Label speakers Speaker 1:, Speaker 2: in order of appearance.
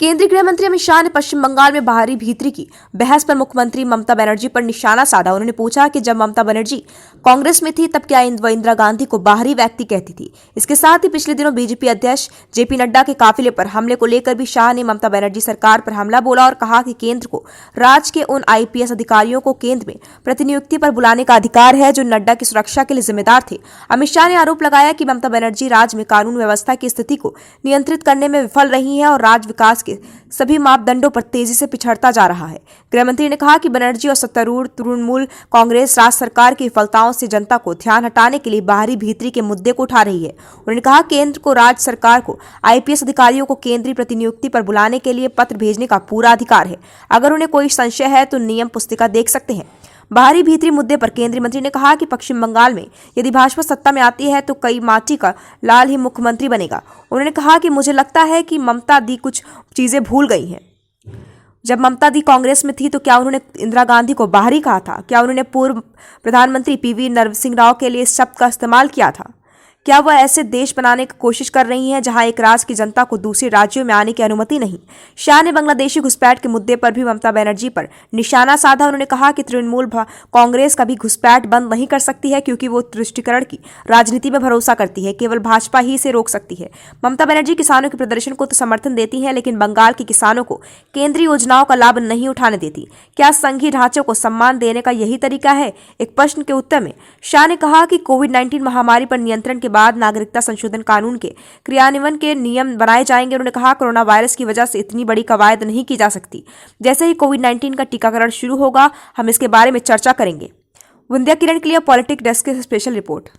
Speaker 1: केंद्रीय गृह मंत्री अमित शाह ने पश्चिम बंगाल में बाहरी भीतरी की बहस पर मुख्यमंत्री ममता बनर्जी पर निशाना साधा। उन्होंने पूछा कि जब ममता बनर्जी कांग्रेस में थी तब क्या वो इंदिरा गांधी को बाहरी व्यक्ति कहती थी। इसके साथ ही पिछले दिनों बीजेपी अध्यक्ष जेपी नड्डा के काफिले पर हमले को लेकर भी शाह ने ममता बनर्जी सरकार पर हमला बोला और कहा कि केंद्र को राज्य के उन आईपीएस अधिकारियों को केंद्र में प्रतिनियुक्ति पर बुलाने का अधिकार है जो नड्डा की सुरक्षा के लिए जिम्मेदार थे। अमित शाह ने आरोप लगाया कि ममता बनर्जी राज्य में कानून व्यवस्था की स्थिति को नियंत्रित करने में विफल रही है और राज्य विकास के सभी मापदंडों पर तेजी से पिछड़ता जा रहा है। गृहमंत्री ने कहा कि बनर्जी और सत्तारूढ़ तृणमूल कांग्रेस राज्य सरकार की विफलताओं से जनता को ध्यान हटाने के लिए बाहरी भीतरी के मुद्दे को उठा रही है। उन्होंने कहा केंद्र को राज्य सरकार को आईपीएस अधिकारियों को केंद्रीय प्रतिनियुक्ति पर बुलाने के लिए पत्र भेजने का पूरा अधिकार है। अगर उन्हें कोई संशय है तो नियम पुस्तिका देख सकते हैं। बाहरी भीतरी मुद्दे पर केंद्रीय मंत्री ने कहा कि पश्चिम बंगाल में यदि भाजपा सत्ता में आती है तो कई माटी का लाल ही मुख्यमंत्री बनेगा। उन्होंने कहा कि मुझे लगता है कि ममता दी कुछ चीजें भूल गई हैं। जब ममता दी कांग्रेस में थी तो क्या उन्होंने इंदिरा गांधी को बाहरी कहा था? क्या उन्होंने पूर्व प्रधानमंत्री पीवी नरसिंह राव के लिए इस शब्द का इस्तेमाल किया था? क्या वह ऐसे देश बनाने की कोशिश कर रही हैं जहां एक राज्य की जनता को दूसरे राज्यों में आने की अनुमति नहीं? शाह ने बांग्लादेशी घुसपैठ के मुद्दे पर भी ममता बनर्जी पर निशाना साधा। उन्होंने कहा कि तृणमूल कांग्रेस कभी घुसपैठ बंद नहीं कर सकती है क्योंकि वो तुष्टीकरण की राजनीति में भरोसा करती है। केवल भाजपा ही इसे रोक सकती है। ममता बनर्जी किसानों के प्रदर्शन को तो समर्थन देती है लेकिन बंगाल के किसानों को केंद्रीय योजनाओं का लाभ नहीं उठाने देती। क्या संघीय ढांचे को सम्मान देने का यही तरीका है? एक प्रश्न के उत्तर में शाह ने कहा कि कोविड-19 महामारी पर नियंत्रण के बाद नागरिकता संशोधन कानून के क्रियान्वयन के नियम बनाए जाएंगे। उन्होंने कहा कोरोना वायरस की वजह से इतनी बड़ी कवायद नहीं की जा सकती। जैसे ही कोविड-19 का टीकाकरण शुरू होगा हम इसके बारे में चर्चा करेंगे। विंध्या किरण के लिए पॉलिटिक्स डेस्क की स्पेशल रिपोर्ट।